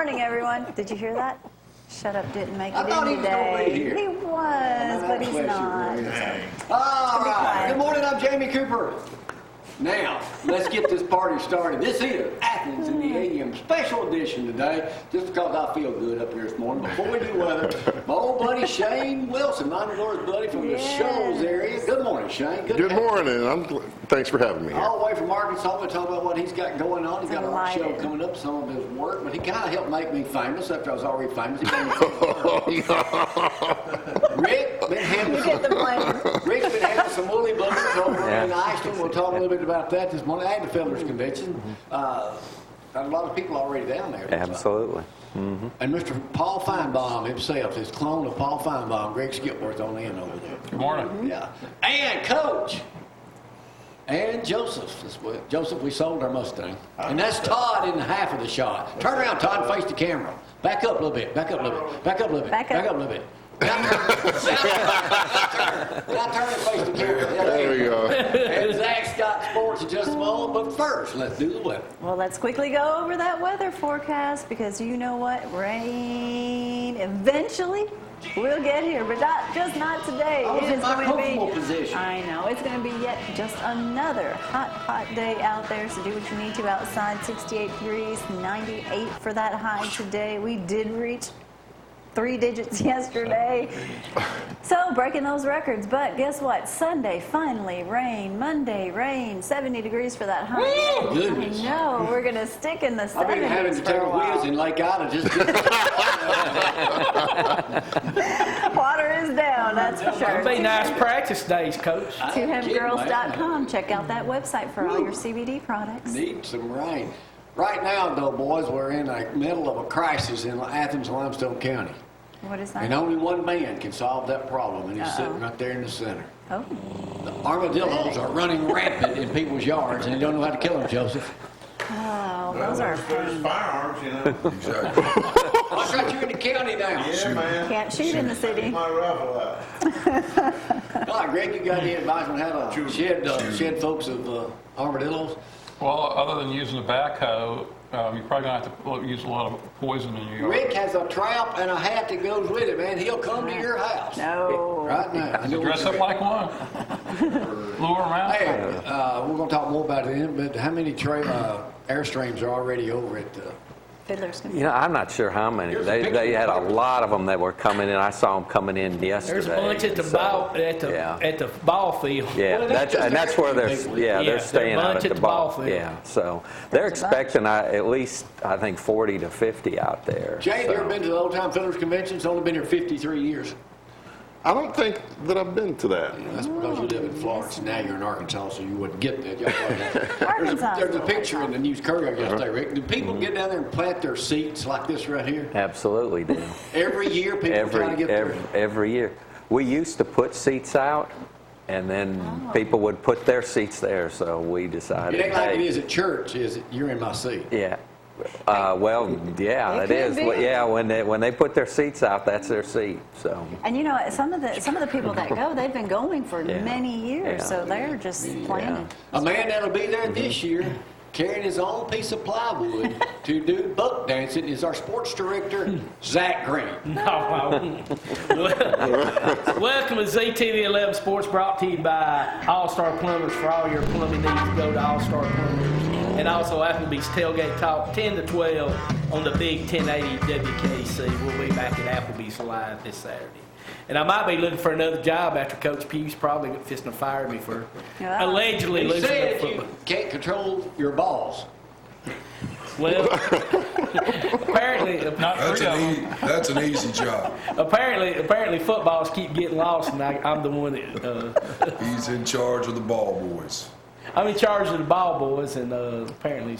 morning, everyone. Did you hear that? Shut up didn't make it I thought in he was gonna today. be here. He was, but he's not. All right. Good morning, I'm Jamie Cooper. Now, let's get this party started. This is Athens in the AM special edition today, just because I feel good up here this morning. Before we do weather, my old buddy Shane Wilson, mine and Laura's buddy from the Shoals area. Good morning, Shane. Good morning. Thanks for having me here. All the way from Arkansas, we're talking about what he's got going on. He's got a show coming up, some of his work, but he kind of helped make me famous after I was already famous. He made me Rick, been handling Rick's been having some woolly buggers over in Iceland. We'll talk a little bit about that this morning. At the Felder's Convention. Got a lot of people already down there. Absolutely. And Mr. Paul Feinbaum himself, his clone of Paul Feinbaum, Greg Skipworth on the end over there. Good morning. Yeah. And Coach. And Joseph. Joseph, we sold our Mustang. And that's Todd in half of the shot. Turn around, Todd, and face the camera. Back up a little bit. Back up a little bit. Back up a little bit. Back up a little bit. Now turn and face the camera. There we go. And Zack's got sports in just a moment, but first, let's do the weather. Well, let's quickly go over that weather forecast because you know what? Rain eventually will get here, but not today. I was in my comfortable position. I know. It's going to be yet just another hot day out there, so do what you need to outside. 68 degrees, 98 for that high today. We did reach 3 digits yesterday. So breaking those records, but guess what? Sunday, finally, rain. Monday, rain. 70 degrees for that high. Woo, goodness. I know. We're going to stick in the 70s I've been having to take a whiz in Lake Ida just Water is down, that's for sure. It'll be nice practice days, Coach. TwoHempGirls.com. Check out that website for all your CBD products. Need some rain. Right now, though, boys, we're in the middle of a crisis in Athens, Limestone County. What is that? And only one man can solve that problem, and he's sitting right there in the center. Oh. The armadillos are running rampant in people's yards, and you don't know how to kill them, Joseph. Oh, those are There's firearms, you know. Exactly. I got you in the county now. Yeah, man. Can't shoot in the city. Keep my rifle out. All right, Greg, you got any advice on how to shed folks of armadillos? Well, other than using a backhoe, you're probably going to have to use a lot of poison in your yard. Rick has a trap and a hat that goes with it, man. He'll come to your house. No. Right now. Dress up like one. Lure them out. Hey, we're going to talk more about it, but how many Airstreams are already over at Fiddler's Convention. You know, I'm not sure how many. They had a lot of them that were coming in. I saw them coming in yesterday. There's a bunch at the ball field. Yeah, that's where they're staying out at the ball field. Yeah, so they're expecting at least I think 40 to 50 out there. Jay, you ever been to the Old Time Fiddlers Convention? It's only been here 53 years. I don't think that I've been to that. That's because you live in Florence and now you're in Arkansas, so you wouldn't get that. Arkansas. There's a picture in the News Courier yesterday, Rick. Do people get down there and plant their seats like this right here? Absolutely do. Every year people try to get there? Every year. We used to put seats out, and then people would put their seats there, so we decided. It ain't like it is at church, is it? You're in my seat. Yeah. Well, yeah, it is. Yeah, when they put their seats out, that's their seat. So. And you know, some of the people that go, they've been going for many years, so they're just planning. A man that'll be there this year, carrying his own piece of plywood to do buck dancing, is our sports director, Zack Green. Welcome to ZTV 11 Sports, brought to you by All-Star Plumbers. For all your plumbing needs, go to All-Star Plumbers. And also Applebee's Tailgate Talk, 10 to 12 on the big 1080 WKC. We'll be back at Applebee's Live this Saturday. And I might be looking for another job after Coach Pugh's probably fisting to fire me for allegedly He losing said the you football. can't control your balls. Well, apparently, That's an easy job. apparently footballs keep getting lost, and I'm the one that. He's in charge of the ball boys. I'm in charge of the ball boys, and apparently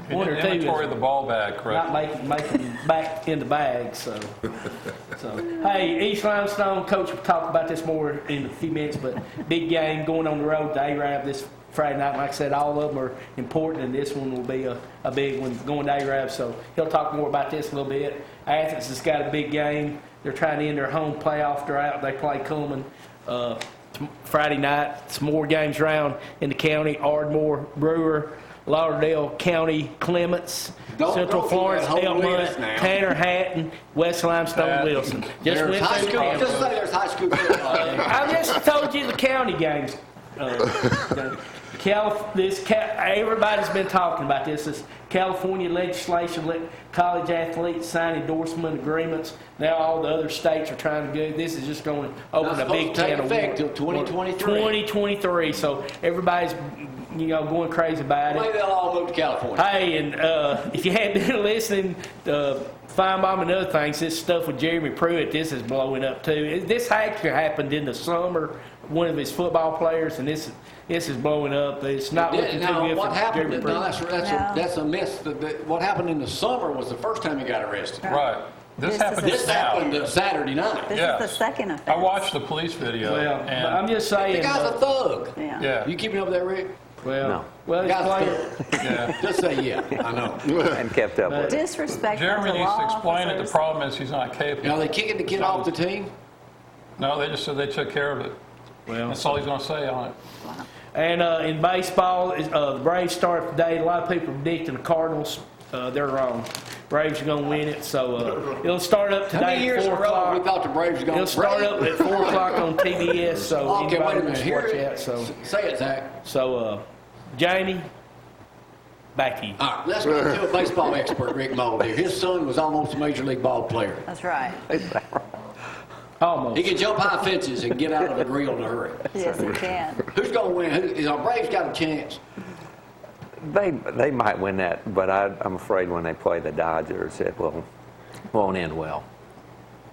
one or two inventory of the ball bag correctly. Not making back in the bag. So hey, East Limestone, Coach will talk about this more in a few minutes, but big game going on the road to Arab this Friday night. Like I said, all of them are important, and this one will be a big one going to Arab. So he'll talk more about this a little bit. Athens has got a big game. They're trying to end their home playoff drought. They play Coleman Friday night. Some more games around in the county. Ardmore, Brewer, Lauderdale County Clements, Don't Central go through Florence, that whole Elmont, list now. Tanner Hatton, West Limestone, Wilson. Just There's went high through school. them. Just say there's high school football. I just told you the county games. Everybody's been talking about this. This California legislation let college athletes sign endorsement agreements. Now all the other states are trying to do. This is just going to open a big can of effect till 2023. 2023. So everybody's going crazy about Maybe it. they'll all move to California. Hey, and if you hadn't been listening to Feinbaum and other things, this stuff with Jeremy Pruitt, this is blowing up too. This actually happened in the summer. One of his football players, and this is blowing up. It's not looking too Now, good what for happened? Jeremy No, Pruitt. that's a miss. What happened in the summer was the first time he got arrested. Right. This happened This happened Saturday night. This Yes. is the second offense. I watched the police video. Well, but and I'm just saying. The guy's a thug. Yeah. yeah, You keeping up with that, Rick? Well, No. well, The he's guy's a playing. thug. yeah. Just say yeah. I know. And kept up with it. Disrespect Jeremy to needs law to explain it. The officers. problem is he's not capable. Now, they kicking the kid off the team? No, they just said they took care of it. Well, That's all he's going to say on it. and in baseball, the Braves start today. A lot of people predicting the Cardinals. They're wrong. Braves are going to win it. So it'll start up How today many years at in 4 a row we o'clock. thought the Braves were going It'll to start up at 4 o'clock on TBS. So Okay, wait a anybody minute. wants to Here watch it that. is. So, Say it, Zach. Jamie, back to you. All right, let's go to a baseball expert, Rick Mold here. His son was almost a major league ball player. That's right. Almost. He can jump high fences and get out of a grill in a hurry. Yes, you can. Who's going to win? The Braves got a chance. They might win that, but I'm afraid when they play the Dodgers, it won't end well.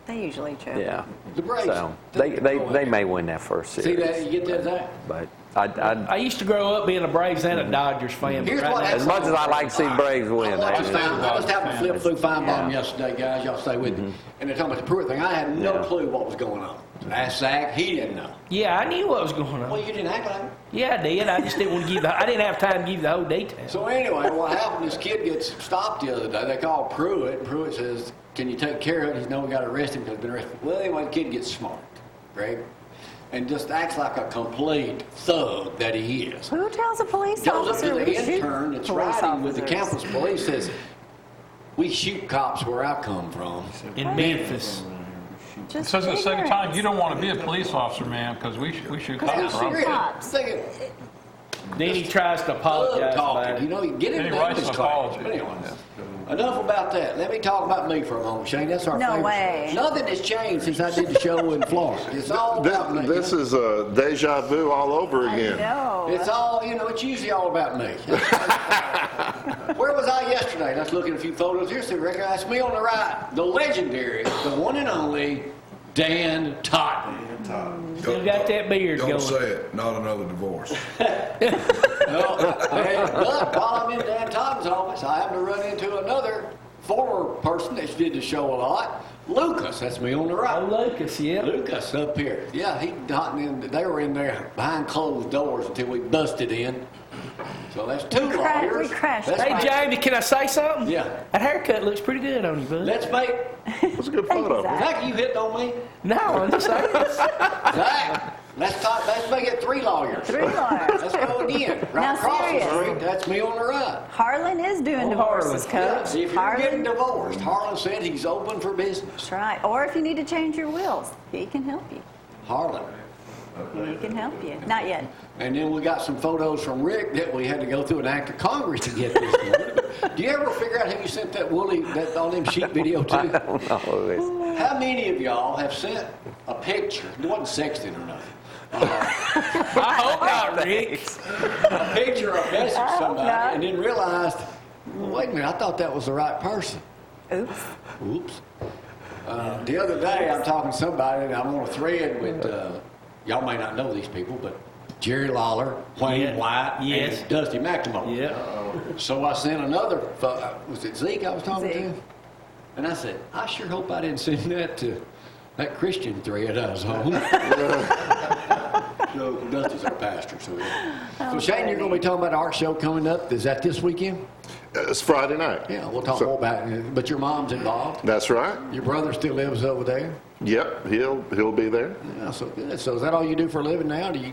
They usually choke. Yeah. The Braves. So they may win that first series. See that? You get that, Zach? But I used to grow up being a Braves and a Dodgers fan. But Here's right what now, as much as I like to see Braves win, I just happened to flip through Feinbaum Yeah. yesterday, guys. Y'all stay with me. And they're talking about the Pruitt thing. I had no clue what was going on. Ask Zack. He didn't know. yeah, I knew what was going on. Well, you didn't act like it. Yeah, I did. I just didn't want to give. I didn't have time to give the whole detail. So anyway, what happened? This kid gets stopped the other day. They call Pruitt, and Pruitt says, "Can you take care of it?" He's no, we got to arrest him because he's been arrested. Well, anyway, the kid gets smart, Greg, and just acts like a complete thug that he is. Who tells a police Goes up officer to we the shoot intern that's police riding with the officers? campus police. Says, "We shoot cops where I come from." In Memphis. Just Says it the second time, ignorance. you don't want to be a police officer, man, because we shoot Because cops. we Right? shoot cops. Thinking, Then he tries to apologize about talking. it. You know, you get Then into he writes English an class. apology. But anyway, enough about that. Let me talk about me for a moment, Shane. That's our No favorite. way. Nothing has changed since I did the show in Florida. It's all about me. This is a deja vu all over I again. know. It's all, it's usually all about me. Where was I yesterday? Let's look at a few photos here. So you recognize me on the right, the legendary, the one and only Dan Totten. Still got that beard Don't going. say it. Not another divorce. But while I'm in Dan Totten's office, I happen to run into another former person that did the show a lot, Lucas. That's me on the Oh, right. Lucas, yeah. Lucas up here. Yeah, they were in there behind closed doors until we busted in. So that's two lawyers. We crashed. That's Hey, right. Jamie, can I say something? Yeah. That haircut looks pretty good on you, bud. Let's make. It's a good Thank you, photo. Zach. Zach, you hitting on me? No, I'm just saying. Zach, let's make it three lawyers. 3 lawyers. Let's go again. Right Now, across the serious. street. That's me on the right. Harlan is doing Oh, divorces, Yeah, Coach. see, if you're getting Harlan, divorced, Harlan said he's open for business. that's right. Or if you need to change your wills, he can help you. Harlan. He can help you. Not yet. And then we got some photos from Rick that we had to go through an act of Congress to get this one. Do you ever figure out who you sent that on them sheet video to? I don't know. How many of y'all have sent a picture? It wasn't sexting or nothing. I hope not, Rick. A picture or a message to hope somebody not. and then realized, well, wait a minute, I thought that was the right person. Oops. Oops. The other day, I'm talking to somebody, and I'm on a thread with, y'all may not know these people, but Jerry Lawler, Wayne Yeah. White, Yes. and Dusty McLemore. Yeah. So I sent another, was it Zeke I was talking Zeke. to? And I said, I sure hope I didn't send that to that Christian thread I was on. So Dusty's our pastor. So Shane, you're going to be talking about our show coming up. Is that this weekend? It's Friday night. Yeah, we'll talk So- more about it. But your mom's involved. That's right. Your brother still lives over there. Yep, he'll be there. Yeah, so good. So is that all you do for a living now? Do you?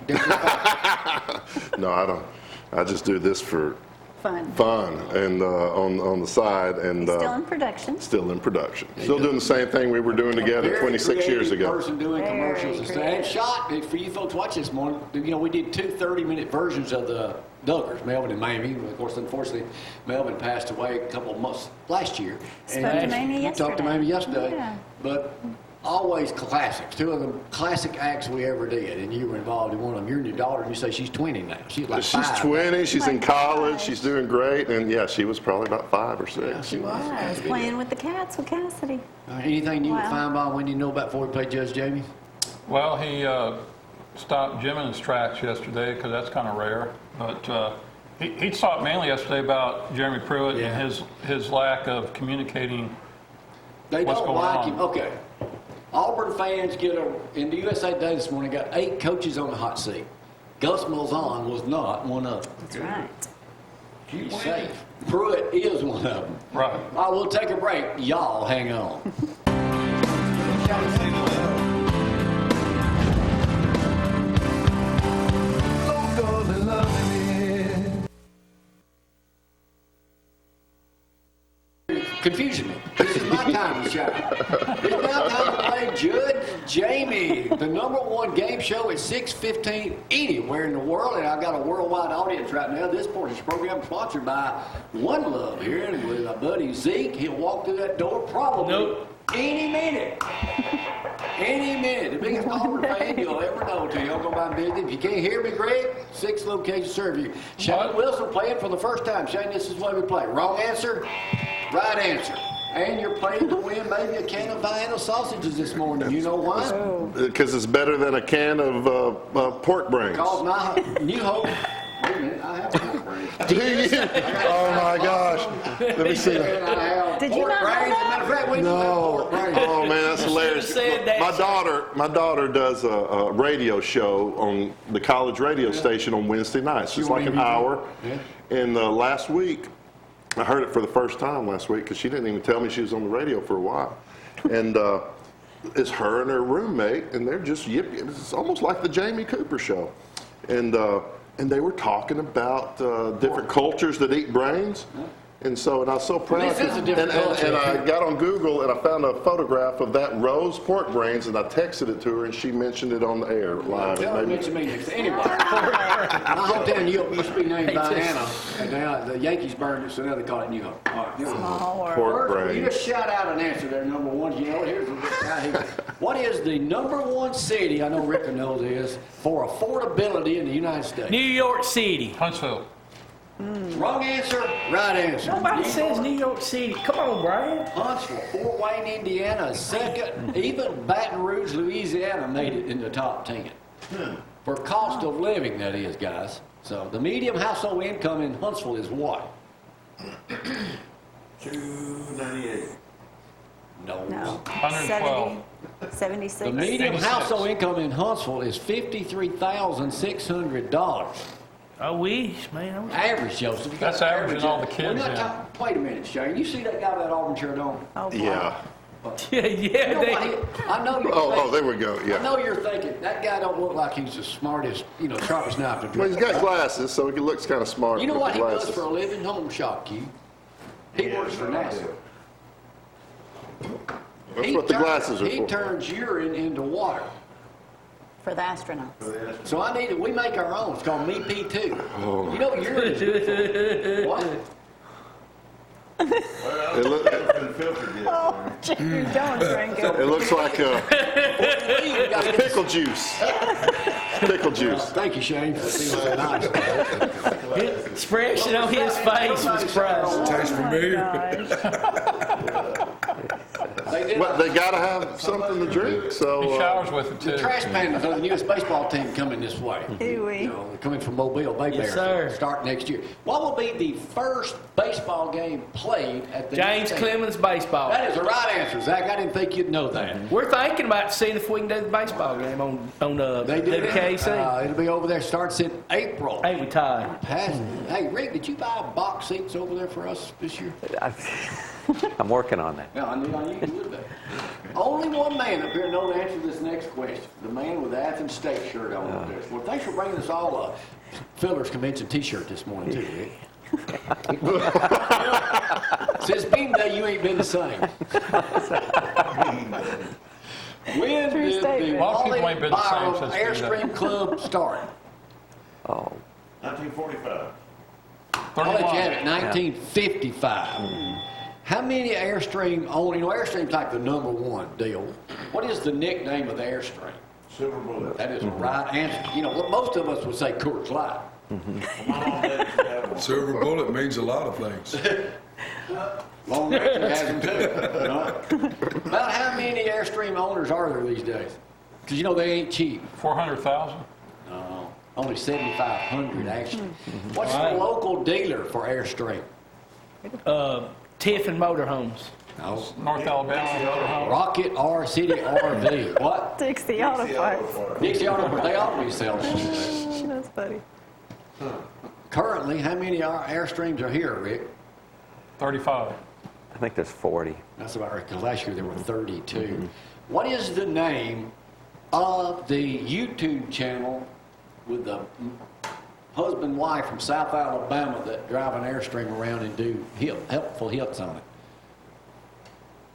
No, I don't. I just do this for Fun. fun and on the side and Still in production. still in production. Still doing the same thing we were doing together Very 26 years creative ago. person doing Very commercials and stuff. And creative. shot, for you folks watching this morning, we did 2 30-minute versions of the Duggars, Melvin and Mamie. Of course, unfortunately, Melvin passed away a couple of months last year. Spoke to Mamie You talked to yesterday. Mamie yesterday. Yeah. But always classics. 2 of the classic acts we ever did, and you were involved in one of them. You're and your daughter, and you say she's 20 now. She's like She's 5. 20, she's in my college, gosh. she's doing great, and yeah, she was probably about 5 or 6. She was. I was playing with the cats with Cassidy. Anything new at Wow. Feinbaum when you know about before we play Judge Jamie? Well, he stopped Jim in his tracks yesterday because that's kind of rare. But he talked mainly yesterday about Jeremy Pruitt Yeah. and his lack of communicating. They What's don't going like on? him. Okay. Auburn fans in the USA Today this morning, got 8 coaches on the hot seat. Gus Malzahn was not one of them. That's right. He's safe. Pruitt is one of them. Right. I will take a break. Y'all hang on. Confusing me. This is my time to shine. It's now time to play Judge Jamie, the #1 game show at 6:15 anywhere in the world, and I've got a worldwide audience right now. This portion of the program is sponsored by One Love here, and with my buddy Zeke. He'll walk through that door probably Nope. any minute. Any minute. The biggest Auburn fan you'll ever know till y'all go by and visit. If you can't hear me, Greg, 6 locations serve you. Shane What? Wilson playing for the first time. Shane, this is the way we play. Wrong answer, right answer. And you're playing to win maybe a can of Vienna sausages this morning. You know why? Because it's better than a can of pork brains. Because my new hope. Wait a minute, I have pork brains. Do you? Oh my gosh. Let me see that. I have Did you pork not know brains. As a that? matter of fact, we do have No. pork brains. Oh man, that's hilarious. said that. My daughter does a radio show on the college radio station on Wednesday nights. It's like an hour. Yeah. And last week, I heard it for the first time last week because she didn't even tell me she was on the radio for a while. And it's her and her roommate, and they're just yipping. It's almost like the Jamie Cooper show. And they were talking about different cultures that eat brains. And I was so proud. This is a different culture. And I got on Google and I found a photograph of that Rose pork brains, and I texted it to her, and she mentioned it on the air live. Tell her to mention me next. Anyway, my hometown New Hope used to be named Vienna, and now the Yankees burned it, so now they call it New Hope. All right, New Hope. Small world. Pork First, you brains. just shout out an answer there, #1. You know, here's the guy here. What is the #1 city, I know Ricker knows this, for affordability in the United States? New York City. Huntsville. Wrong answer, right answer. Nobody says New York City. Come on, Brian. Huntsville, Fort Wayne, Indiana, is second. Even Baton Rouge, Louisiana made it in the top 10. For cost of living, that is, guys. So the median household income in Huntsville is what? $298. No. 112. 76. The median household income in Huntsville is $53,600. I wish, man. Average, Joseph. You That's got averaging all the kids We're not in. talking- Wait a minute, Shane. You see that guy with that Auburn shirt on? Oh, boy. Yeah. Yeah, You yeah. know what he- I know you're Oh, thinking, there we go. I Yeah. know you're thinking, that guy don't look like he's the smartest, sharpest knife to Well, he's draw. got glasses, so he looks kind of smart. You know with what the he does glasses. for a living? Home shock, you. He works for NASA. That's what the glasses are He for. turns urine into water. For the astronauts. So we make our own. It's called Me P2. Oh. You know urine is good for what? It, look, Been filtered yet. Oh, Jimmy, don't drink it. it looks like pickle juice. Pickle juice. Thank you, Shane. That feels so nice. The expression on his face was priceless. Tastes Oh, my familiar. gosh. But they got to have something to drink, He so showers with it The too. trash pandas of the U.S. baseball team coming this way. Ooh-wee. They're coming from Mobile, Bay Yes, Bears. sir. Start next year. What will be the first baseball game played at the James stadium? Clemens baseball. That is the right answer, Zach. I didn't think you'd know that. We're thinking about seeing if we can do the baseball game on They do it. WKC. It'll be over there. Starts in April. Hey, we tied. Hey, Rick, did you buy box seats over there for us this year? I'm working on that. No, I knew you would be. Only one man up here knows the answer to this next question. The man with the Athens State shirt on up there. Well, thanks for bringing us all a Fillers Convention T-shirt this morning, too, Rick. Since Bean Day, you ain't been the same. When True did the statement. A lot of people ain't been the same Byram since Bean Day. Airstream Club start? Oh, 1945. I'll let you have it, 31. 1955. How many Airstream own, Airstream's like the #1 deal. What is the nickname of the Airstream? Silver bullet. That is a right answer. Most of us would say Coors Light. My mom did have one. Silver bullet means a lot of things. Long Range has them too. About how many Airstream owners are there these days? Because they ain't cheap. 400,000. No, only 7,500 actually. What's the local dealer for Airstream? Tiffin Motorhomes. No. North Alabama Motorhome. Rocket R City RV. What? Dixie Auto Parts. Dixie Auto Parts. They always sell shit. That's funny. Currently, how many Airstreams are here, Rick? 35. I think there's 40. That's about right, because last year there were 32. What is the name of the YouTube channel with the husband and wife from South Alabama that drive an Airstream around and do helpful hits on it?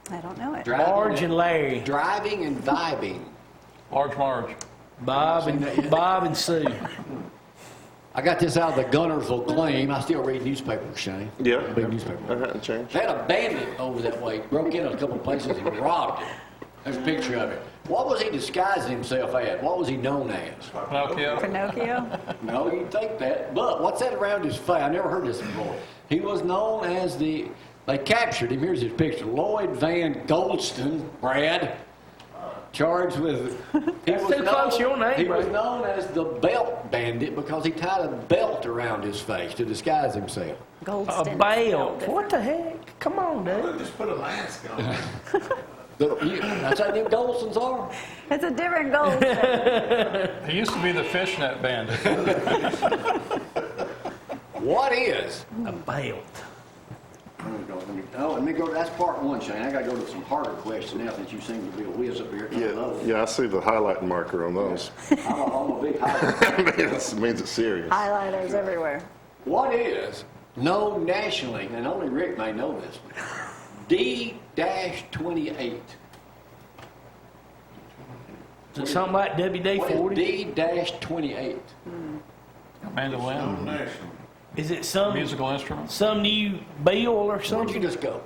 I don't know it. Marge and Larry. Driving and vibing. Large Marge. Bob and Sue. I got this out of the Gunnersville Claim. I still read newspapers, Shane. Yeah. Big newspaper. That hadn't changed. They had a bandit over that way, broke in a couple of places and robbed it. There's a picture of it. What was he disguising himself as? What was he known as? Pinocchio. Pinocchio? No, you'd think that. But what's that around his face? I never heard this before. He was known as they captured him. Here's his picture. Lloyd Van Goldston, Brad, charged with. That's too close to your name, He was Brad. known as the Belt Bandit because he tied a belt around his face to disguise himself. A Goldston. belt. What the heck? Come on, dude. Just put a mask on. That's how them Goldstons are. It's a different Goldston. He used to be the fishnet bandit. What is? A belt. Let me go. That's part one, Shane. I got to go to some harder questions now since you seem to be a whiz up here. Yeah, I see the highlighting marker on those. I'm a big highlighter. It means it's serious. Highlighters everywhere. What is known nationally, and only Rick may know this, D-28? Is it something like What WD-40? is D-28? Mandolin. National. Is it some Musical instrument. new bill or Where'd you something? just go?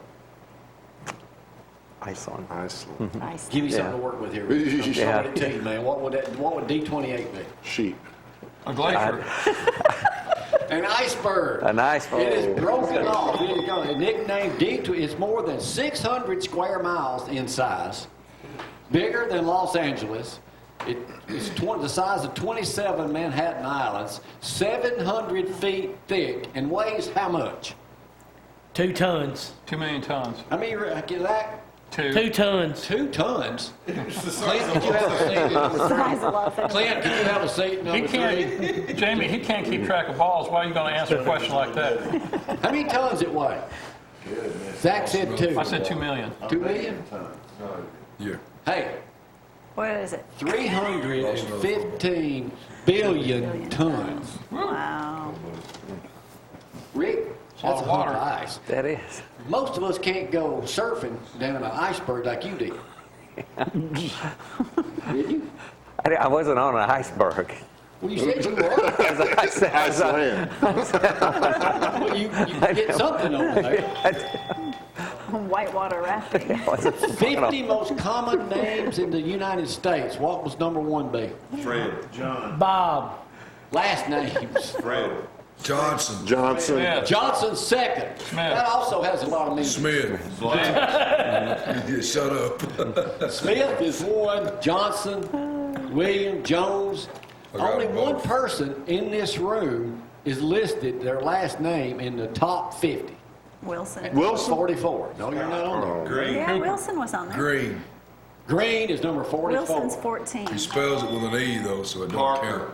Iceland. Iceland. Nice. Give me Yeah. something to work with here. Rick. I'm Yeah. sorry to tell you, man. What would D-28 be? Sheep. A glacier. An iceberg. A nice It is broken off. It is nicknamed D2. It's more than 600 square miles in size, bigger than Los Angeles. It's the size of 27 Manhattan Islands, 700 feet thick, and weighs how much? 2 tons. 2 million tons. I mean, get that? 2 tons. 2 tons. It's the Clint, size could you have a seat at number Size three? of Los Angeles. Clint, could you have a seat at He number three? can't, Jamie, he can't keep track of balls. Why are you going to answer a question like that? How many tons it weigh? Zach said 2. I said 2 million. 2 million? Yeah. Hey, What is it? 315 billion tons. Wow. Rick, that's a of water. hunk of ice. That is. Most of us can't go surfing down an iceberg like you did. Did you? I wasn't on an iceberg. Well, you said you were. I said, Iceland. Well, you did something over there. Whitewater rafting. 50 most common names in the United States. What was number 1 be? Fred. John. Bob. Last names. Fred. Johnson. Johnson. Smith. Johnson second. That also has a lot of meaning. Smith. Yeah, shut up. Smith is 1. Johnson, William, Jones. I got Only them one both. person in this room is listed their last name in the top 50. Wilson. Wilson? 44. No, you're not on there. Green. Yeah, Wilson was on there. Green. Green is number 44. Wilson's 14. He spells it with an E though, so it don't Parker. count.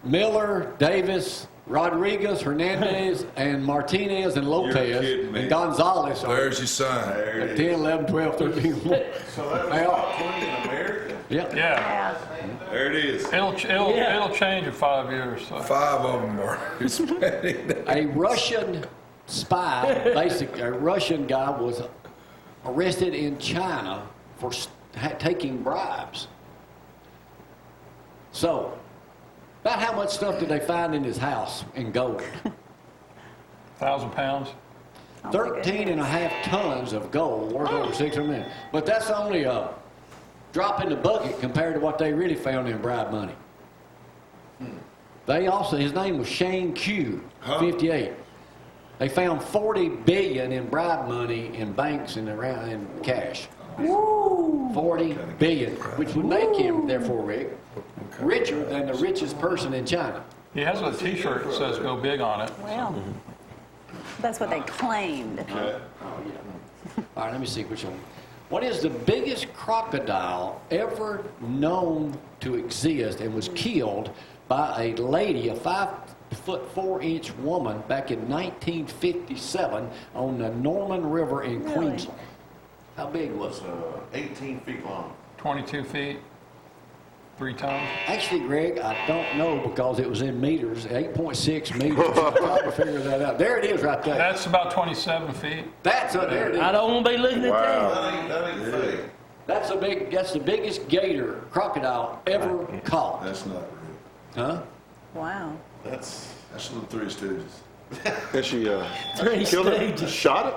Miller, Davis, Rodriguez, Hernandez, and Martinez, and Lopez, kidding me. and Gonzalez are There's your sign. There it at is. 10, 11, 12, 13. So that was Well, top 20 in America? Yeah. Yeah, Yeah. There it is. it'll change in 5 years, so. 5 of them are Hispanic. A Russian spy, basically, a Russian guy was arrested in China for taking bribes. So, about how much stuff did they find in his house in gold? 1,000 pounds. 13 and a half tons of gold, worth over 600 million. But that's only a drop in the bucket compared to what they really found in bribe money. They also, his name was Shane Pugh, 58. They found 40 billion in bribe money in banks and around in cash. 40 billion, which would make him, therefore, Rick, richer than the richest person in China. He has a T-shirt that says "Go Big" on it. Well, that's what they claimed. All right, let me see which one. What is the biggest crocodile ever known to exist and was killed by a lady, a 5'4" woman, back in 1957 on the Norman River in Really? Queensland? How big was it? 18 feet long. 22 feet, 3 tons. Actually, Greg, I don't know because it was in meters, 8.6 meters. I tried to figure that out. There it is right there. That's about 27 feet. There it is. I don't want to be looking at that. That ain't fake. That's the biggest gator crocodile ever caught. That's not real. Huh? Wow. That's the Three Stooges. And she Three killed it, stages. shot it.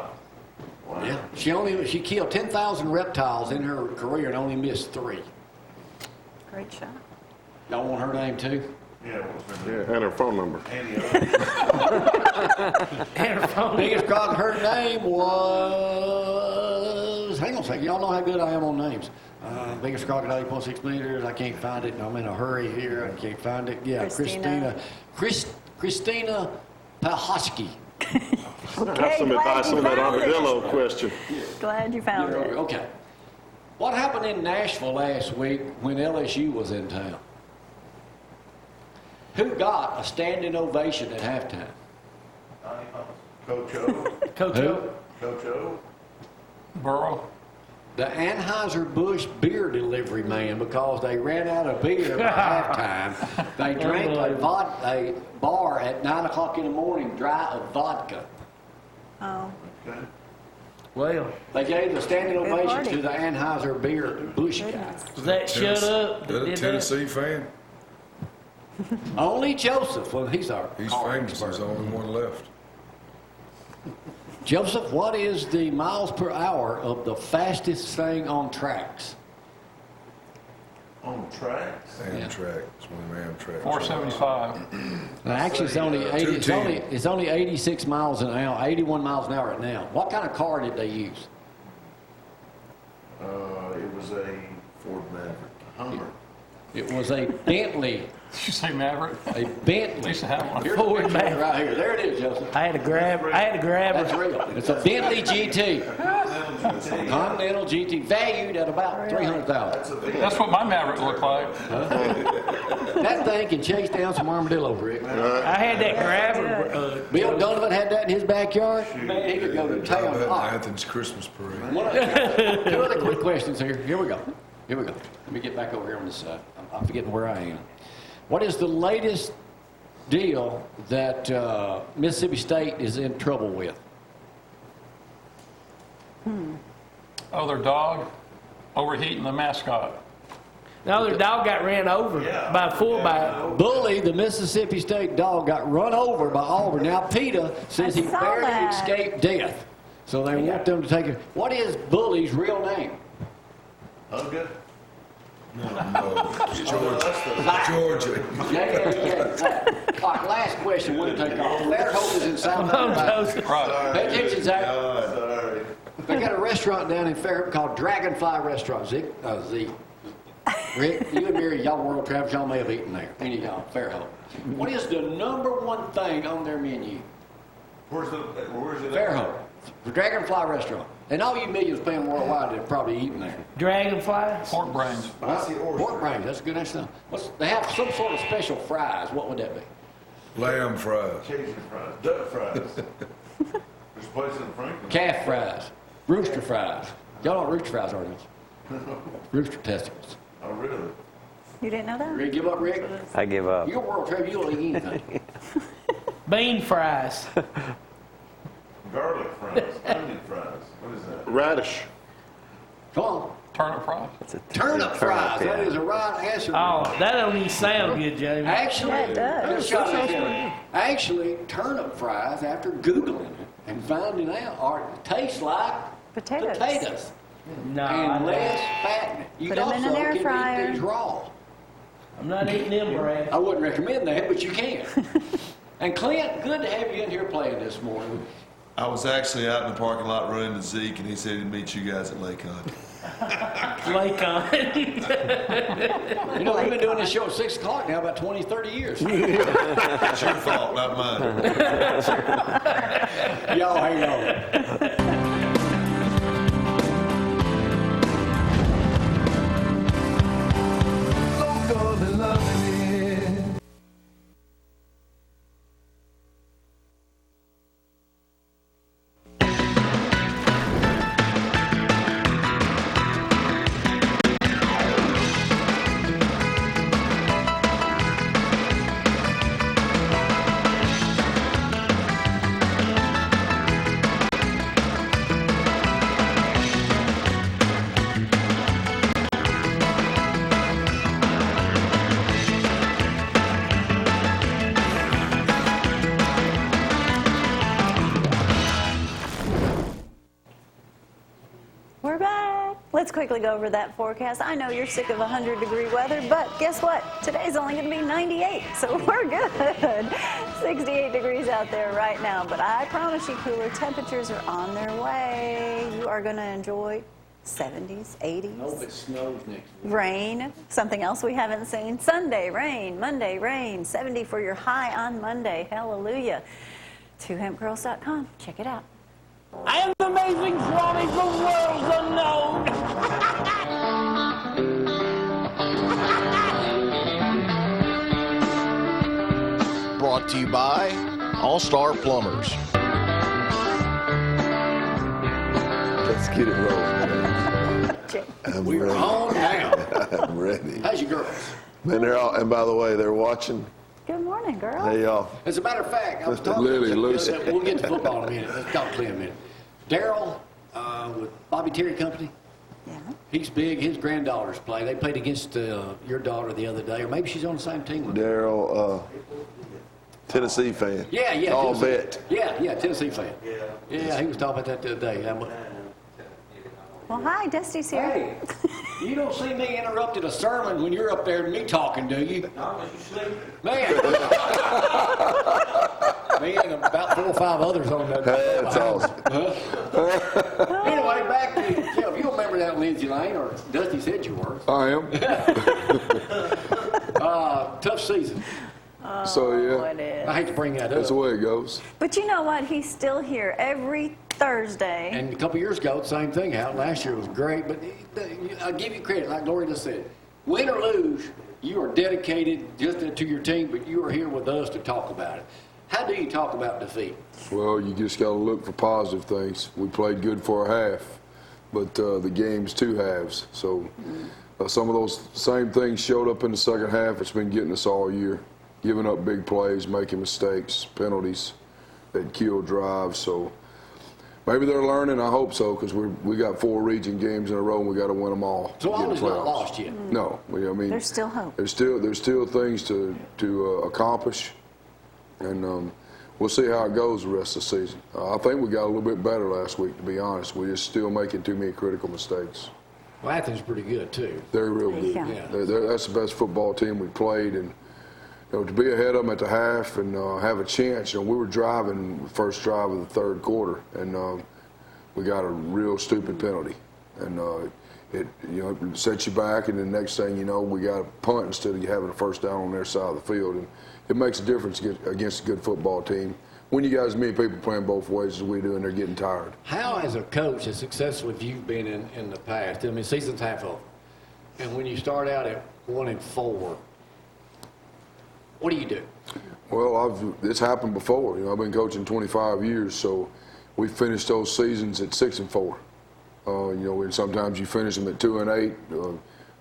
Wow. Yeah. She killed 10,000 reptiles in her career and only missed 3. Great shot. Y'all want her name too? Yeah, what's her name? Yeah, and her phone number. Annie And her phone. Biggest crocodile, her name was. Hang on a second. Y'all know how good I am on names. Biggest crocodile, 8.6 meters. I can't find it. I'm in a hurry here. I can't find it. Yeah, Christina. Christina Pahosky. Have some glad advice you on that found it. armadillo question. Glad you found it. Okay. What happened in Nashville last week when LSU was in town? Who got a standing ovation at halftime? Coach O. Coach Who? O. Coach O. Burrow. The Anheuser-Busch beer delivery man, because they ran out of beer by halftime. They drank a bar at 9 o'clock in the morning dry of vodka. Oh, Okay. Well, They gave the standing Good ovation party. to the Anheuser-Busch guy. goodness. that shut up. Is that a Did that? Tennessee fan? Only Joseph, well, he's our He's car famous. expert. There's the only one left. Joseph, what is the miles per hour of the fastest thing on tracks? On tracks. Amtrak. It's one of them Amtrak. 475. Now, actually, it's only 80, it's 210. only 86 miles an hour, 81 miles an hour right now. What kind of car did they use? It was a Ford Maverick. Hummer. It was a Bentley. Did you say Maverick? A Bentley. Used to have one. Here's the Ford picture of it Maverick. right here. There it is, Joseph. I had to grab That's her. real. It's a Bentley GT. Continental GT, valued at about 300,000. That's what my Maverick looked like. That thing can chase down some armadillos, Rick. I had that grabber. Bill Donovan had that in his backyard. Man, he could go to How town. about All right. Athens Christmas parade? Two other quick questions here. Here we go. Let me get back over here on this side. I'm forgetting where I am. What is the latest deal that Mississippi State is in trouble with? Oh, their dog overheating the mascot. No, their dog got ran over by a fullback. Bully, the Mississippi State dog, got run over by Auburn. Now, PETA says I he saw barely that. escaped death. So they want them to take it. What is Bully's real name? Hugga. No, Georgia. Georgia. Yeah. All right, last question. We'll take off. Fairhope is in South Alabama. Right. Pay attention, Zack. Sorry. They got a restaurant down in Fairhope called Dragonfly Restaurant. Zeke. Rick, you and Mary, y'all world travelers, y'all may have eaten there. Any of y'all, Fairhope. What is the number one thing on their menu? Where's it? Fairhope. The Dragonfly Restaurant. And all you millions paying worldwide have probably eaten there. Dragonflies. Pork brains. I see oyster. Pork brains, that's a good answer. They have some sort of special fries. What would that be? Lamb fries. Cajun fries. Duck fries. There's a place in Franklin. Calf fries. Rooster fries. Y'all know what rooster fries are, don't you? Rooster testicles. Oh, really? You didn't know that? Ready to give up, Rick? I give up. You're world champion. You'll eat anything. Bean fries. Garlic fries, onion fries. What is that? Radish. Come on. Turnip fries. It's a Turnip fries. yeah. That is the right answer. Oh, that don't even sound good, Jamie. Actually, Yeah, it does. just shut it down. Actually, turnip fries, after Googling it and finding out, taste like Potatoes. No, and less fattening. You Put 'em in an air can fryer. eat these raw. I'm not eating them, Brad. I wouldn't recommend that, but you can. And Clint, good to have you in here playing this morning. I was actually out in the parking lot running to Zeke, and he said he'd meet you guys at Legg. Lake on. You know, we've been doing this show at 6 o'clock now, about 20, 30 years. It's your fault, not mine. Y'all hang on. We're back. Let's quickly go over that forecast. I know you're sick of 100-degree weather, but guess what? Today's only going to be 98, so we're good. 68 degrees out there right now, but I promise you cooler temperatures are on their way. You are going to enjoy 70s, 80s. Hope it snows next week. Rain, something else we haven't seen. Sunday, rain. Monday, rain. 70 for your high on Monday. Hallelujah. 2hempgirls.com. Check it out. I am the amazing Swami from worlds unknown. Brought to you by All Star Plumbers. Let's get it rolling, man. We're on now. I'm ready. How's your girls? Man, they're all, and by the way, they're watching. Good morning, girl. Hey, y'all. As a matter of fact, I was talking Lily, to Lucy. we'll get to football in a minute. Let's talk to Clint a minute. Daryl with Bobby Terry Company. Yeah. He's big. His granddaughters play. They played against your daughter the other day, or maybe she's on the same team with you. Daryl, Tennessee fan. Yeah. All Tennessee. bet. Yeah, Tennessee fan. Yeah, he was talking about that the other day. Well, hi, Dusty's here. Hey, you don't see me interrupting a sermon when you're up there and me talking, do you? Man. Me and about 4 or 5 others on that. That's awesome. Anyway, back to Jeff. You don't remember that Lindsay Lane, or Dusty said you were. I am. Tough season. So, yeah, What is? I hate to bring that that's the up. way it goes. But you know what? He's still here every Thursday. And a couple years ago, the same thing happened. Last year was great, but I'll give you credit, like Gloria just said. Win or lose, you are dedicated just to your team, but you are here with us to talk about it. How do you talk about defeat? Well, you just got to look for positive things. We played good for a half, but the game's 2 halves. So some of those same things showed up in the second half. It's been getting us all year, giving up big plays, making mistakes, penalties that kill drives. So maybe they're learning. I hope so, because we got 4 region games in a row, and we got to win them all. So to all get is the not playoffs. lost yet. No, I mean There's still hope. There's still things to accomplish, and we'll see how it goes the rest of the season. I think we got a little bit better last week, to be honest. We're just still making too many critical mistakes. Well, Athens is pretty good, too. They're real good. Yeah. That's the best football team we played, and to be ahead of them at the half and have a chance. We were driving the first drive of the third quarter, and we got a real stupid penalty, and it sets you back, and the next thing you know, we got a punt instead of having a first down on their side of the field, and it makes a difference against a good football team. When you guys meet people playing both ways as we do, and they're getting tired. How, as a coach, as successful as you've been in the past, I mean, season's half over, and when you start out at 1-4, what do you do? Well, it's happened before. I've been coaching 25 years, so we finished those seasons at 6-4. And sometimes you finish them at 2-8,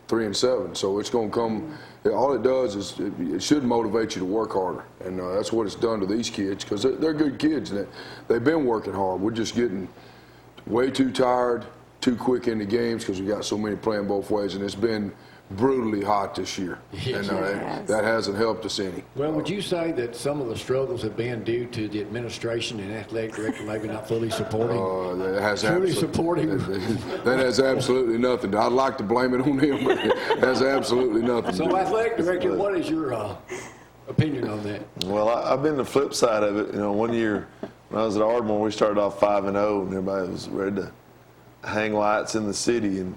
3-7. So it's going to come. All it does is it should motivate you to work harder, and that's what it's done to these kids because they're good kids and they've been working hard. We're just getting way too tired, too quick into games because we got so many playing both ways, and it's been brutally hot this year, and that hasn't helped us any. Well, would you say that some of the struggles have been due to the administration and athletic director maybe not fully supporting? That has that has absolutely nothing. I'd like to blame it on him, but it has absolutely nothing. So, athletic director, what is your opinion on that? Well, I've been the flip side of it. You know, one year when I was at Ardmore, we started off 5-0, and everybody was ready to hang lights in the city, and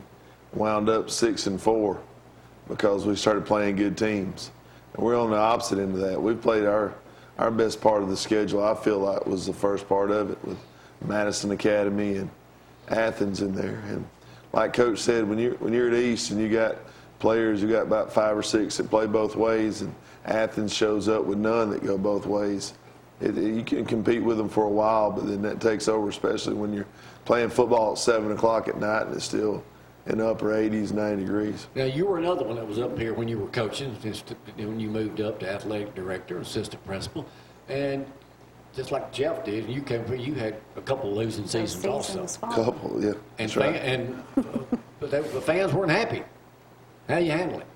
wound up 6-4. Because we started playing good teams. And we're on the opposite end of that. We've played our best part of the schedule, I feel like, was the first part of it with Madison Academy and Athens in there. And like Coach said, when you're at East and you got players, you got about 5 or 6 that play both ways, and Athens shows up with none that go both ways. You can compete with them for a while, but then that takes over, especially when you're playing football at 7 o'clock at night and it's still in the upper 80s, 90 degrees. Now, you were another one that was up here when you were coaching, when you moved up to athletic director, assistant principal. And just like Jeff did, you came here, you had a couple of losing seasons also. Couple, yeah. And, that's right. But the fans weren't happy. How do you handle it?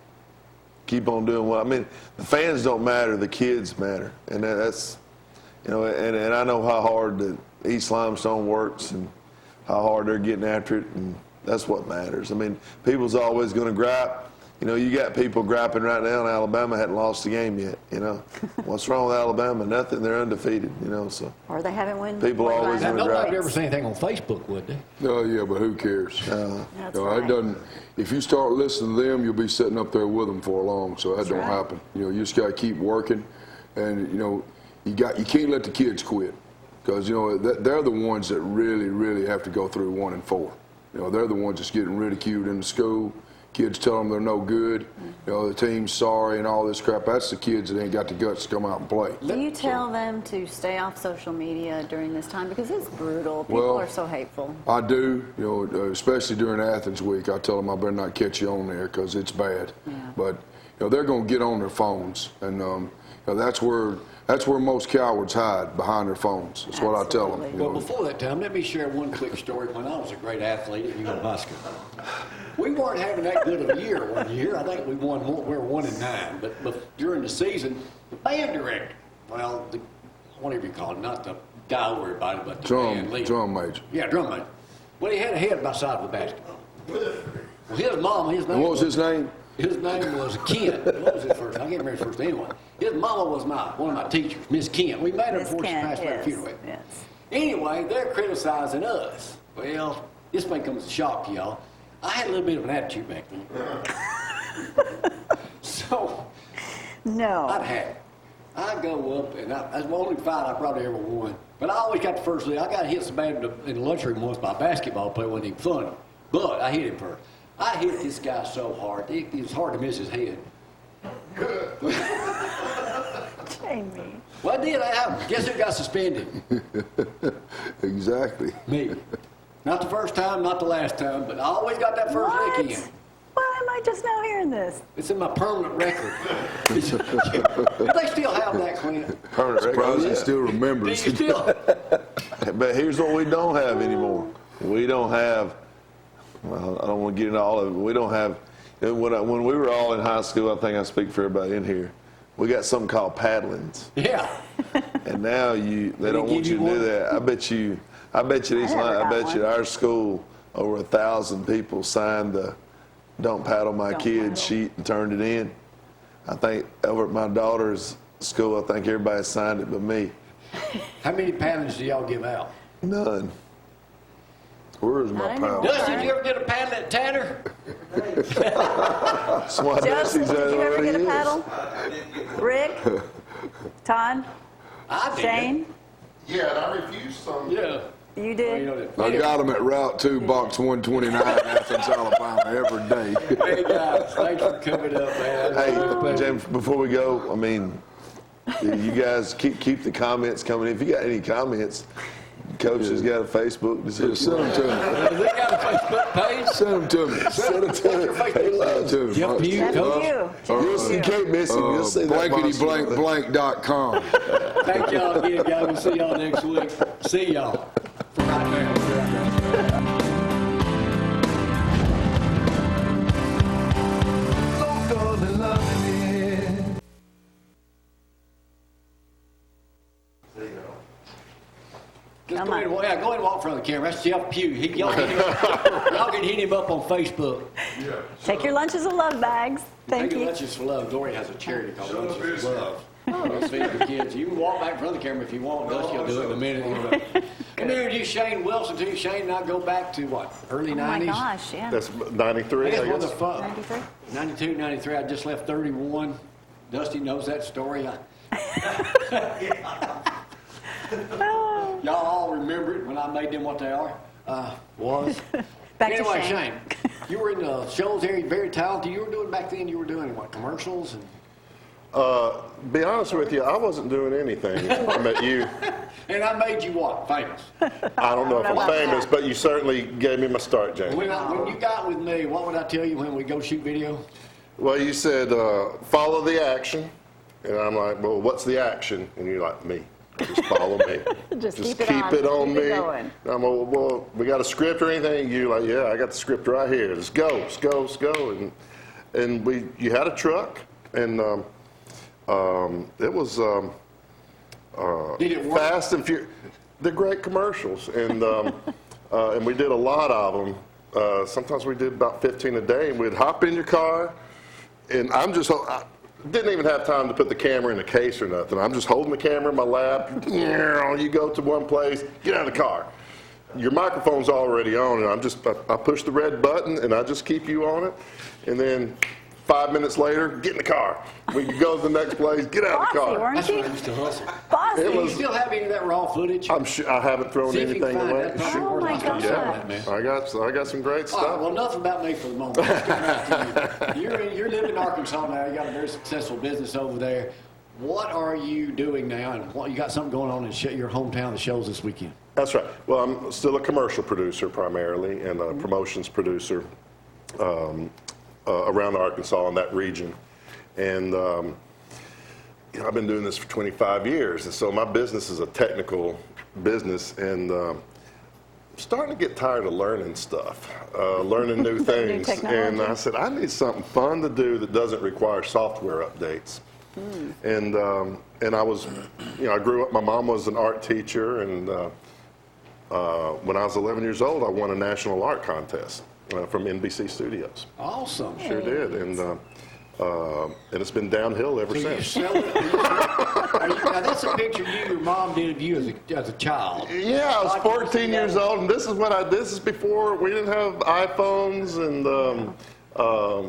Keep on doing well. I mean, the fans don't matter, the kids matter. And that's, you know, and I know how hard the East Limestone works and how hard they're getting after it. And that's what matters. I mean, people's always going to gripe. You know, you got people griping right now, and Alabama hadn't lost a game yet, you know. What's wrong with Alabama? Nothing. They're undefeated, you know. So or they haven't won. People always going to gripe. Nobody ever say anything on Facebook, would they? Oh, yeah, but who cares? That's right. It doesn't. If you start listening to them, you'll be sitting up there with them for long, so that don't happen. You know, you just got to keep working, and, you know, you can't let the kids quit because, you know, they're the ones that really, really have to go through 1 and 4. You know, they're the ones that's getting ridiculed in the school. Kids tell them they're no good. You know, the team's sorry and all this crap. That's the kids that ain't got the guts to come out and play. Do you tell them to stay off social media during this time? Because it's brutal. People are so hateful. I do. You know, especially during Athens week, I tell them I better not catch you on there because it's bad. Yeah. But, you know, they're going to get on their phones. And, you know, that's where most cowards hide, behind their phones. That's what I tell them. Well, before that time, let me share one quick story. When I was a great athlete at UM High School, we weren't having that good of a year one year. I think we won more. We were 1-9. But during the season, the band director, well, whatever you call it, not the guy over everybody, but the band leader. Drum major. Yeah, drum major. Well, he had a head by the side of the basketball. Well, his mom, his name. And what was his name? His name was Kent. What was his first name? I can't remember his first name anyway. His mama was one of my teachers, Miss Kent. We met her before she passed away a funeral. Yes. Anyway, they're criticizing us. Well, this may come as a shock to y'all. I had a little bit of an attitude back then. So, I'd have it. I go up, and that's the only fight I probably ever won. But I always got the first lead. I got hit so bad in the lunchroom once by a basketball player. It wasn't even funny. But I hit him first. I hit this guy so hard, it was hard to miss his head. Jamie. Well, I did. Guess who got suspended? Exactly. Me. Not the first time, not the last time, but I always got that first lick in. Why am I just now hearing this? It's in my permanent record. Do they still have that, Clint? Permanent record. Surprised he still remembers. Do you still? But here's what we don't have anymore. We don't have, well, I don't want to get into all of it, but we don't have, when we were all in high school, I think I speak for everybody in here, we got something called paddlings. Yeah. And now they don't want you to do that. I bet you at our school, over 1,000 people signed the "Don't Paddle My Kid" sheet and turned it in. I think over at my daughter's school, I think everybody signed it but me. How many paddlings do y'all give out? None. Where's my paddle? Dustin, did you ever get a paddle at Tanner? Justin, did you ever get a paddle? Rick? Todd? I did. Shane? Yeah, and I refused some. Yeah. You did? I got them at Route 2, Box 129, Athens, Alabama, every day. Hey, guys, thanks for coming up, man. Hey, James, before we go, I mean, you guys keep the comments coming. If you got any comments, Coach has got a Facebook. Just send them to me. Has they got a Facebook page? Send them to me. Send it to me. To me. Jeff Pugh, That's Coach. you. You can't miss him. You'll see that blanketyblankblank.com. Thank y'all again, guys. We'll see y'all next week. See y'all. For right now. Just go ahead, go ahead and walk in front of the camera. That's Jeff Pugh. Y'all can hit him up on Facebook. Yeah. Take your lunches of love bags. Thank Take you. Lunches for Love. Gloria has a charity called Lunches for Love. Those feed the kids. You can walk back in front of the camera if you want. Dusty will do it in a minute. Come here, you Shane Wilson too. Shane and I go back to what? Early 90s? Oh my gosh, yeah. That's 93, I One of guess. the fun. 93? 92, 93. I just left 31. Dusty knows that story. Y'all all remember it when I made them what they are. Was. Back to Anyway, Shane. you were in the shows here. You're very talented. You were doing back then. You were doing what? Commercials and. Be honest with you, I wasn't doing anything. I met you. And I made you what? Famous. I don't know if I'm famous, but you certainly gave me my start, James. When you got with me, what would I tell you when we go shoot video? Well, you said, follow the action. And I'm like, well, what's the action? And you're like, me. Just follow me. Just keep keep it on. it on Keep me. it going. And I'm like, well, we got a script or anything? You're like, yeah, I got the script right here. Let's go, let's go, let's go. And you had a truck, and it was Did it work? Fast and Furious. They're great commercials, and we did a lot of them. Sometimes we did about 15 a day, and we'd hop in your car, and I didn't even have time to put the camera in a case or nothing. I'm just holding the camera in my lap. You go to one place, get out of the car. Your microphone's already on, and I push the red button, and I just keep you on it, and then 5 minutes later, get in the car. We can go to the next place, get out of the Bossy, car. weren't That's when you? I used to hustle. Bossy. It Do you was- still have any of that raw footage? I'm sure I haven't thrown See if you can anything find away. that. Probably Oh, worth my a lot of gosh. that, man. I got some great All right, stuff. well, enough about me for the moment. Let's get back to you. You're living in Arkansas now. You got a very successful business over there. What are you doing now, and what you got something going on in your hometown that shows this weekend? That's right. Well, I'm still a commercial producer primarily, and a promotions producer around Arkansas and that region. And I've been doing this for 25 years, and so my business is a technical business, and I'm starting to get tired of learning stuff, learning new things. And I said, I need something fun to do that doesn't require software updates. And I was, I grew up, my mom was an art teacher, and when I was 11 years old, I won a national art contest from NBC Studios. Awesome. Sure did, and it's been downhill ever So you since. sell it? Now that's a picture your mom did of you as a child. Yeah, I was 14 years old, and this is before we didn't have iPhones and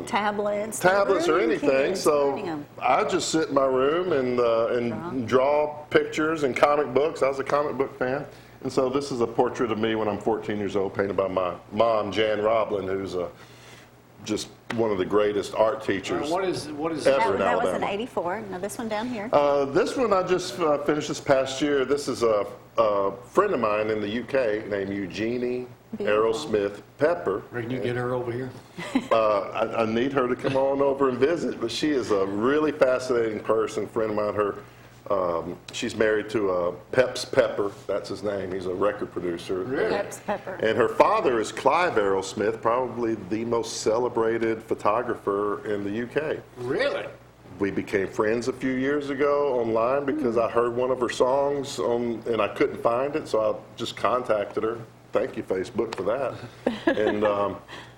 tablets or anything. So I just sit in my room and draw pictures and comic books. I was a comic book fan. And so this is a portrait of me when I'm 14 years old, painted by my mom, Jan Roblin, who's just one of the greatest art teachers What is ever in That was Alabama. in 84. Now this one down here. This one I just finished this past year. This is a friend of mine in the UK named Eugenie Aerosmith Pepper. Can you get her over here? I need her to come on over and visit, but she is a really fascinating person, friend of mine. She's married to Peps Pepper, that's his name. He's a record producer. Really? Peps Pepper. And her father is Clive Aerosmith, probably the most celebrated photographer in the UK. Really? We became friends a few years ago online because I heard one of her songs and I couldn't find it, so I just contacted her. Thank you, Facebook, for that.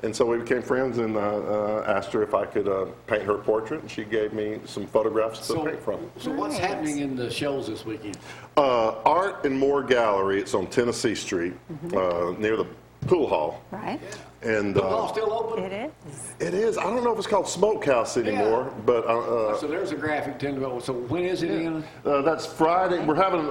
And so we became friends, and asked her if I could paint her portrait, and she gave me some photographs to paint from. So what's happening in the shows this weekend? Art and More Gallery. It's on Tennessee Street, near the pool hall. Right. And The hall still open? It is. it is. I don't know if it's called Smokehouse anymore, but So there's a graphic telling about. So when is it in? that's Friday. We're having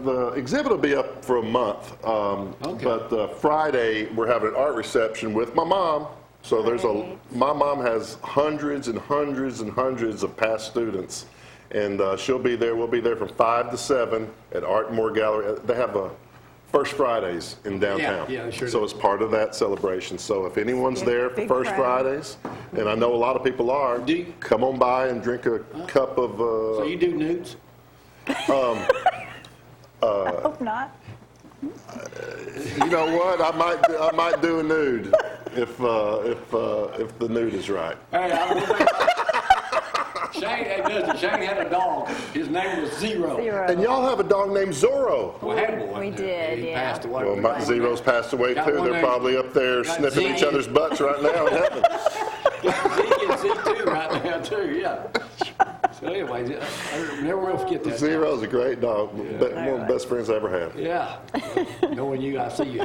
the exhibit will be up for a month, but Friday we're having an art reception with my mom. So my mom has hundreds and hundreds and hundreds of past students, and she'll be there. We'll be there from 5 to 7 at Art and More Gallery. They have a First Fridays in downtown. Yeah, sure so do. it's part of that celebration. So if anyone's Big- there for big First crowd. Fridays, and I know a lot of people are, come on by and drink a cup of. So you do nudes? I hope not. You know what? I might do a nude if the nude is right. Hey, Shane had a dog. His name was Zero. And y'all have a dog named Zorro. We had one. We did, He yeah. passed away. Well, my Zero's passed away Got too. one They're named- probably up there got sniffing Zeke. each other's butts right now in heaven. Zeke and Z2 right now too, yeah. So anyways, I never will forget that. Zero's a great dog. One of the best friends I ever had. Yeah. Knowing you, I see you.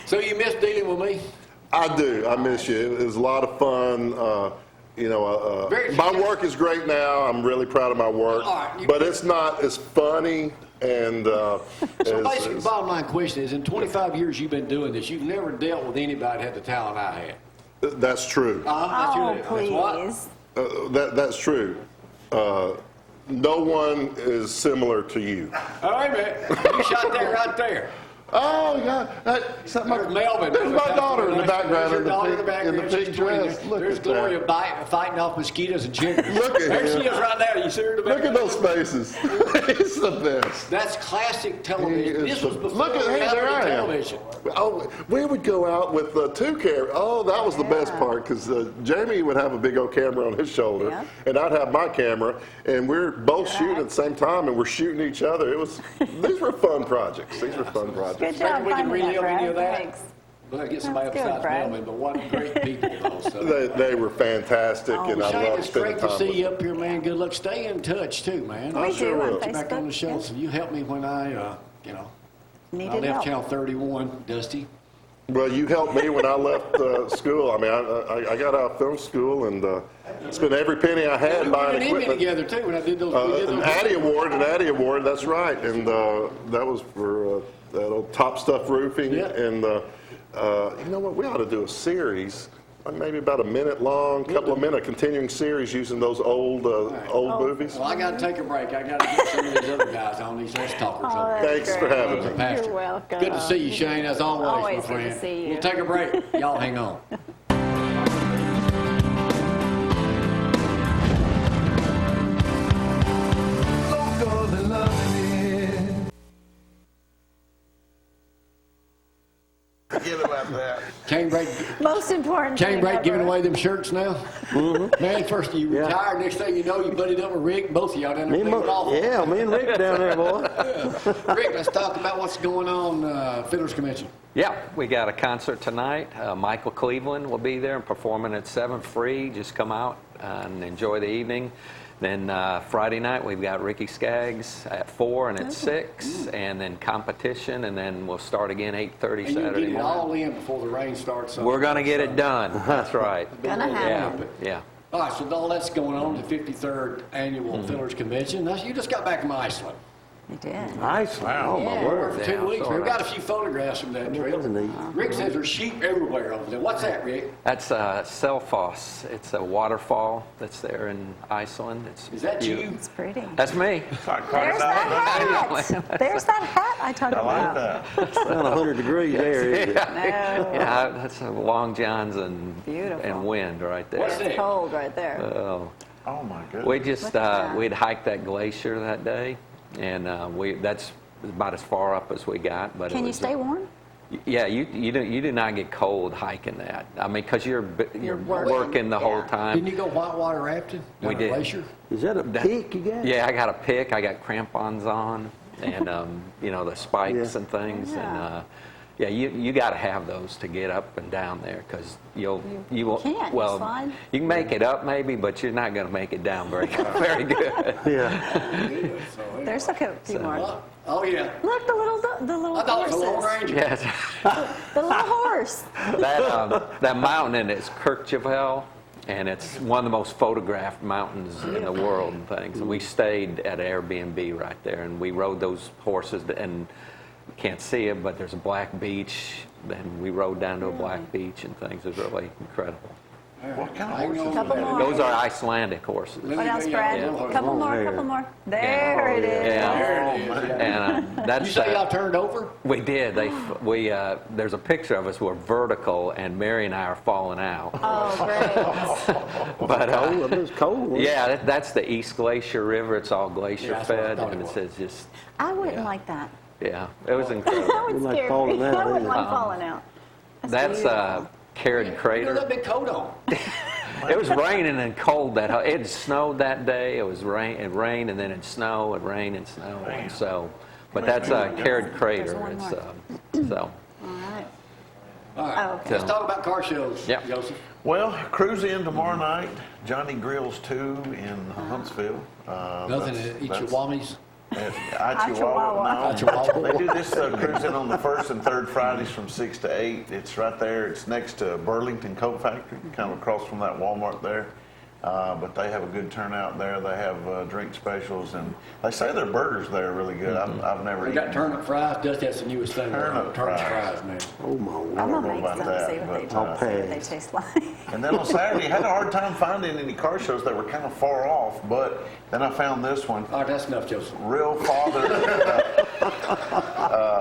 So you miss dealing with me? I do. I miss you. It was a lot of fun. My work is great now. I'm really proud of my work. All right, But it's not as funny and So basically, the bottom line question is, in 25 years you've been doing this, you've never dealt with anybody that had the talent I had. That's true. That's Oh, your- that's what? please. That's true. No one is similar to you. All right, man. You shot that right there. Oh, God. There's Melvin. There's my daughter in the background There's in your daughter the pink She's dress. tweeting. Look There's at Gloria that. fighting off mosquitoes and chickens. Look at There him. she is right there. You see her in the Look at background? those faces. He's the best. That's classic He television. is This was the- before look at hey, there I reality am. television. Oh, we would go out with two cameras. Oh, that was the best part because Jamie would have a big old camera on his shoulder, Yeah. and I'd have my camera, and we're both shooting at the same time, and we're shooting each other. These were fun projects. These were fun projects. Good job we can finding that, relive any of Brad. that. Thanks. We'll get somebody That's good, besides Brad. Melvin, but what great people though. So. They were fantastic, and I Shane, love it's spending great to time see with you them. up here, man. Good luck. Stay in touch too, man. I We sure do on will. Get back on the show. Facebook. So you helped me when I Needed left help. Channel 31, Dusty. Well, you helped me when I left school. I mean, I got out of film school and spent every penny I had We buying did an Emmy equipment. together too when I did those. An Addy Award, that's right. And that was for that old Top Stuff Roofing. Yeah. And you know what? We ought to do a series, like maybe about a minute long, couple of minute continuing series using those old movies. Well, I got to take a break. I got to get some of these other guys on these less talkers. Oh, over that's there. Thanks for great. having me. Pastor. You're welcome. Good to see you, Shane, as always, Always my good to friend. see you. We'll take a break. Y'all hang on. Forget about that. Cane break. Most important Cane thing break giving ever. away them shirts now. Man, first you retire, next thing you know, you buddied up with Rick. Both of y'all down there playing golf. Yeah, me and Rick down there, boy. Rick, let's talk about what's going on Fiddlers Convention. Yeah, we got a concert tonight. Michael Cleveland will be there and performing at 7 free. Just come out and enjoy the evening. Then Friday night we've got Ricky Skaggs at 4 and at 6, and then competition, and then we'll start again 8:30 And you Saturday get it all morning. in before the rain starts. We're gonna get it done. That's right. Gonna happen. Yeah, yeah. All right, so all that's going on, the 53rd Annual Fiddlers Convention. Now, you just got back from Iceland. You did. Nice. Oh, my Yeah. word. For 2 Yeah, weeks. sorta. We've got a few photographs from that trip. Wasn't he? Rick says there's sheep everywhere over there. What's that, Rick? That's Selfoss. It's a waterfall that's there in Iceland. Is that you? It's pretty. That's me. There's that hat. There's that hat I talked I like about. that. It's not 100 degrees there, is it? No. Yeah, that's Long Johns and Beautiful. wind right there. What's that? It's cold right there. Oh. Oh, my goodness. We just Look at that. we'd hiked that glacier that day, and that's about as far up as we got. But Can it you was, stay warm? Yeah, you do not get cold hiking that. I mean, because you're working, working the whole yeah. time. Didn't you go whitewater rafting down We a did. glacier? Is that a pick you got? Yeah, I got a pick. I got crampons on, and the spikes Yeah. and things, Yeah. and yeah, you got to have those to get up and down there because you will. can't, you Well, slide. you can make it up maybe, but you're not going to make it down very very good. Yeah. There's a few more. Oh, yeah. Look, the little I thought it was a Lone horses. Ranger. Yes, The little horse. that mountain and it's Kirkjavel. And it's one of the most photographed mountains in the world and things. And we stayed at Airbnb right there, and we rode those horses, and you can't see it, but there's a black beach, and we rode down to a black beach and things. It was really incredible. What kind of horses? Couple more. Those are Icelandic horses. What else, Brad? Couple more, couple more. There it is. Yeah. And that's You say y'all turned over? we did. There's a picture of us. We're vertical, and Mary and I are falling out. Oh, great. But Cold, it was cold. yeah, that's the East Glacier River. It's all glacier Yeah, that's what I fed, thought and it it was. says just I wouldn't like that. yeah. It was incredible. That would like scare falling me. out I wouldn't either. like falling out. That's beautiful. Carried You got a Crater. big coat on. It was raining and cold it snowed that day. It was rain. It rained and then it snowed. It rained and snow. And so, but that's Carried Crater. There's one It's so. All right. All right, Okay. let's talk about car shows, Yep. Joseph. Well, cruise in tomorrow night. Johnny Grill's 2 in Huntsville. Nothing to eat your wammies. Chihuahua. Chihuahua. They do this cruise in on the first and third Fridays from 6 to 8. It's right there. It's next to Burlington Coat Factory, kind of across from that Walmart there. But they have a good turnout there. They have drink specials, and they say their burgers there are really good. I've never They eaten. got turnip fries. Dust, that's the newest thing. Turnip fries. man. Oh, my word. I'm know gonna make about some, that, see what they, but, I'll see what they pass. taste like. And then on Saturday, I had a hard time finding any car shows that were kind of far off, but then I found this one. All right, that's enough, Joseph.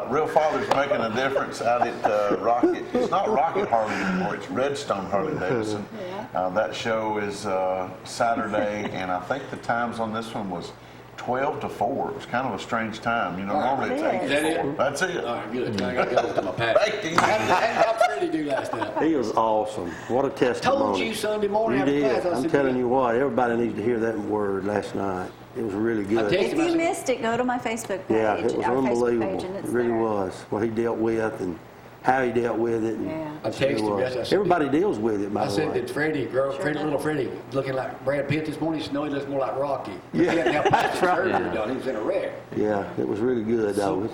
Real Father's making a difference out at Rocket. It's not Rocket Harley anymore. It's Redstone Harley Davidson. That show is Saturday, and I think the times on this one was 12 to 4. It was kind of a strange time. You know, normally it's 8 Is that to 4. it? That's it. All right, good. I got to go to my pack. Thank you. How Freddie do last night? He was awesome. What a testimony. Told you Sunday morning You after did. class. I I'm said, telling you what, everybody needs to hear that word last night. It was really good. tell If you missed it, go to my Facebook page. Yeah, it was our unbelievable. Facebook page, and it's It really there. was. What he dealt with and how he dealt with it. And Yeah. I it really texted him was. yesterday. I said, Everybody deals with it, by I the said, way. did Freddie, little Freddie, looking like Brad Pitt this morning? He said, no, he looks more like Rocky. Yeah, He had to have plastic that's right. surgery done. He was in a wreck. Yeah, it was really good, though.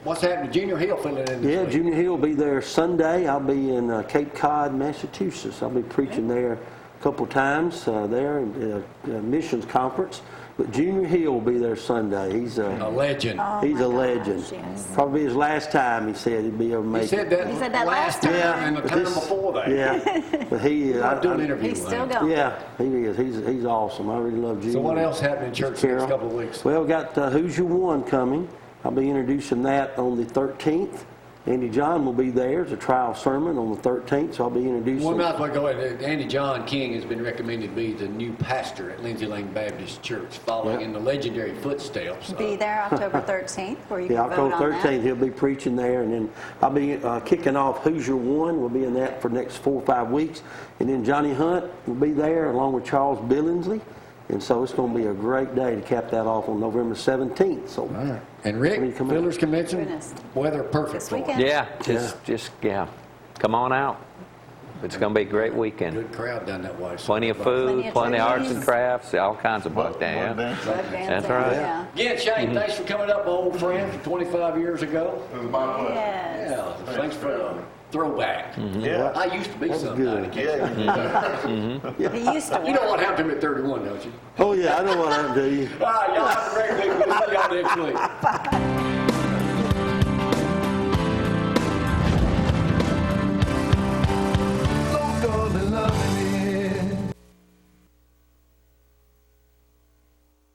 What's happening? Junior Hill filling in this Yeah, week. Junior Hill will be there Sunday. I'll be in Cape Cod, Massachusetts. I'll be preaching there a couple times there at a missions conference. But Junior Hill will be there Sunday. He's A legend. Oh, he's my a legend. gosh, yes. Probably his last time. He said he'd be able to make He said that, He said that last time. and the but time this- before that. Yeah, but he. I'm doing an interview He's with still him. going. Yeah, he is. He's awesome. I really love Junior. So what else happened in church the next Carol? couple of weeks? Well, we got Who's Your One coming. I'll be introducing that on the 13th. Andy John will be there. It's a trial sermon on the 13th, so I'll be introducing. We might as well go ahead. Andy John King has been recommended to be the new pastor at Lindsay Lane Baptist Church, following in the legendary footsteps. Be there October 13th, where you Yeah, can vote October on 13th, he'll be preaching there, and then I'll be kicking off Who's Your One. We'll be in that for the next 4 or 5 weeks, and then Johnny Hunt will be there along with Charles Billingsley, and so it's going to be a great day to cap that off on November 17th. So, All right. And Rick, When you come in. Fiddler's Convention, Goodness. weather perfect This for it. weekend. Yeah, just come on out. It's going to be a great weekend. Good crowd down that way. So Plenty of food, Plenty of plenty of arts and trees. crafts, all kinds of bug Bug dance. dance. Bug dancing, That's right. Yeah. Again, Shane, thanks for coming up, my old friend, from 25 years ago. It was my pleasure. Yes. Yeah, thanks for the throwback. Yeah. I used to be That's something. good. Yeah. He used to. You know what happened to me at 31, don't you? oh yeah, I know what I'm doing. All right, y'all have a great week. We'll see y'all next week.